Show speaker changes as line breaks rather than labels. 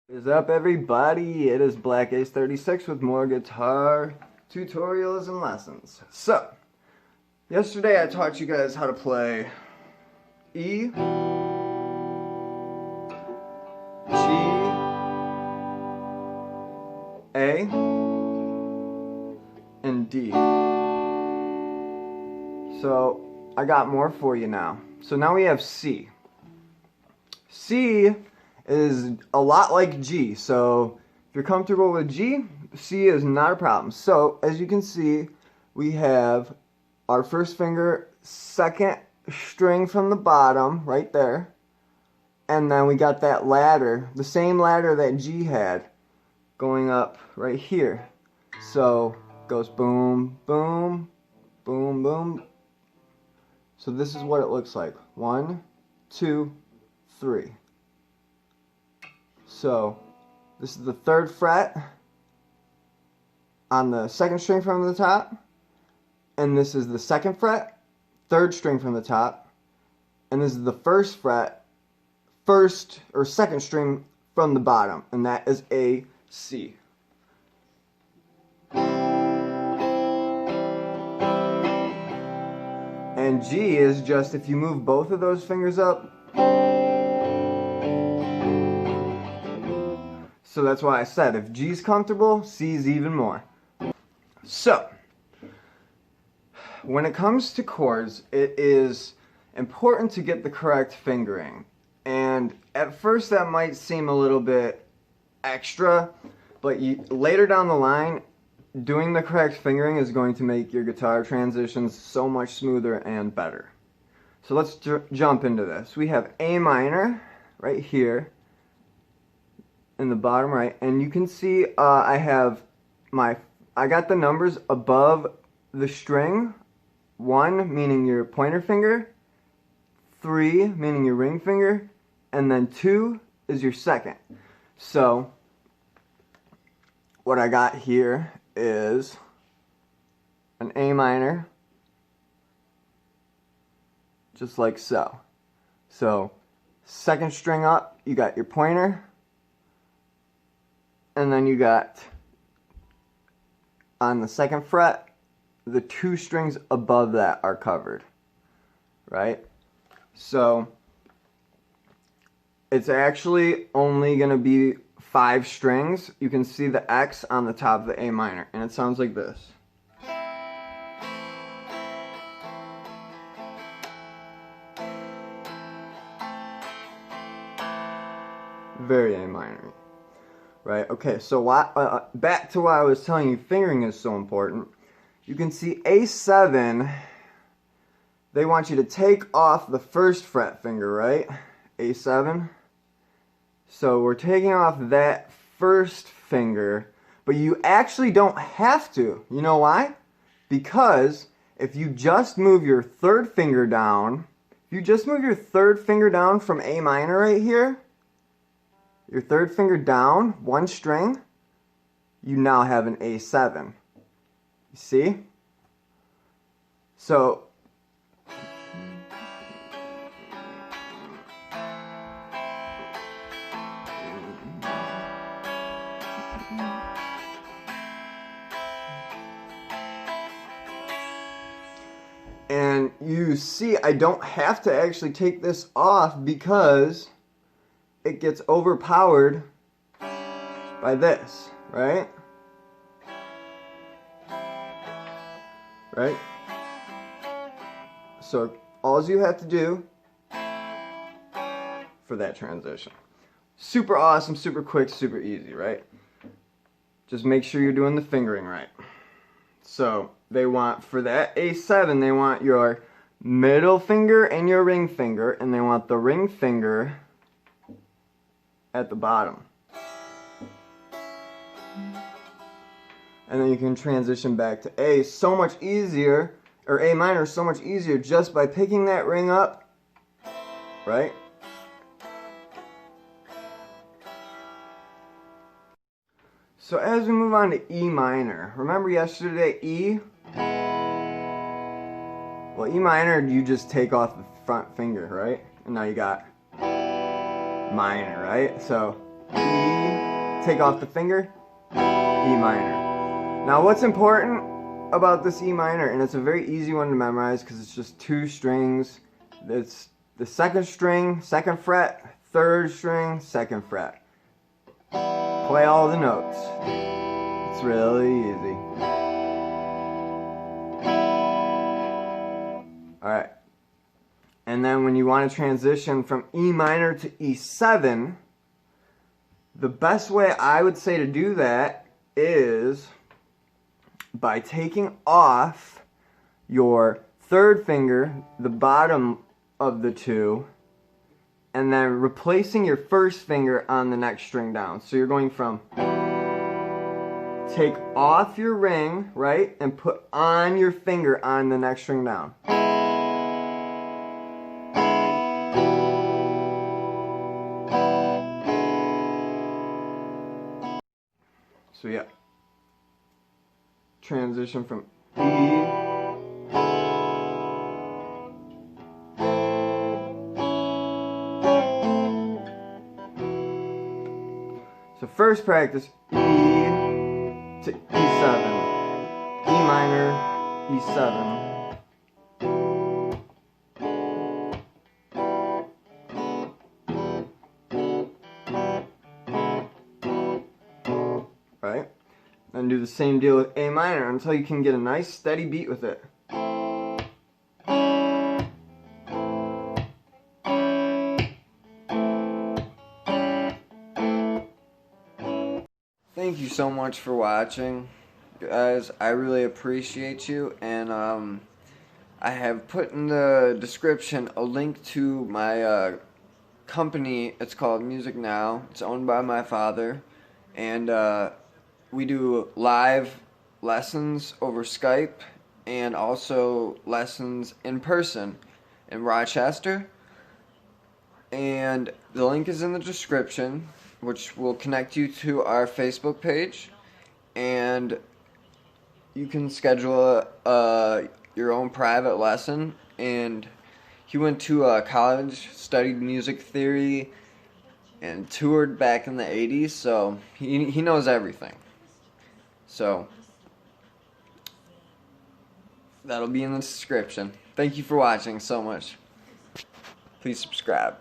What is up, everybody? It is Black Ace 36 with more guitar tutorials and lessons. So, yesterday I taught you guys how to play E, G, A, and D. So, I got more for you now. So now we have C. C is a lot like G, so if you're comfortable with G, C is not a problem. So as you can see, we have our first finger, second string from the bottom right there, and then we got that ladder, the same ladder that G had, going up right here. So goes boom, boom, boom, boom. So this is what it looks like. 1, 2, 3. So this is the 3rd fret on the 2nd string from the top, and this is the 2nd fret, 3rd string from the top, and this is the 1st fret, 1st or 2nd string from the bottom, and that is A, C. And G is just if you move both of those fingers up. So that's why I said if G's comfortable, C's even more. So, when it comes to chords, it is important to get the correct fingering. And at first that might seem a little bit extra, but later down the line, doing the correct fingering is going to make your guitar transitions so much smoother and better. So let's jump into this. We have A minor right here in the bottom right, and you can see I got the numbers above the string. 1 meaning your pointer finger, 3 meaning your ring finger, and then 2 is your 2nd. So what I got here is an A minor, just like so. So 2nd string up, you got your pointer, and then you got on the 2nd fret, the 2 strings above that are covered, right? So it's actually only going to be 5 strings. You can see the X on the top of the A minor, and it sounds like this. Very A minor. Right, okay, so back to why I was telling you fingering is so important. You can see A7, they want you to take off the 1st fret finger, right? A7. So we're taking off that 1st finger, but you actually don't have to. You know why? Because if you just move your 3rd finger down, from A minor right here, your 3rd finger down, 1 string, you now have an A7. You see? So, and you see I don't have to actually take this off because it gets overpowered by this, right? Right? So all you have to do for that transition. Super awesome, super quick, super easy, right? Just make sure you're doing the fingering right. So they want, for that A7, they want your middle finger and your ring finger, and they want the ring finger at the bottom. And then you can transition back to A so much easier, or A minor so much easier just by picking that ring up, right? So as we move on to E minor, remember yesterday E? Well, E minor, you just take off the front finger, right? And now you got minor, right? So E, take off the finger, E minor. Now what's important about this E minor, and it's a very easy one to memorize because it's just 2 strings. It's the 2nd string, 2nd fret, 3rd string, 2nd fret. Play all the notes. It's really easy. Alright. And then when you want to transition from E minor to E7, the best way I would say to do that is by taking off your 3rd finger, the bottom of the 2, and then replacing your 1st finger on the next string down. So you're going from take off your ring, right, and put on your finger on the next string down. So yeah, transition from E. So first practice, E to E7, E minor, E7. Right? Then do the same deal with A minor until you can get a nice steady beat with it. Thank you so much for watching, guys. I really appreciate you, and I have put in the description a link to my company. It's called Music Now. It's owned by my father, and we do live lessons over Skype and also lessons in person in Rochester. And the link is in the description, which will connect you to our Facebook page, and you can schedule your own private lesson. And he went to college, studied music theory, and toured back in the 80s, so he knows everything. So that'll be in the description. Thank you for watching so much. Please subscribe.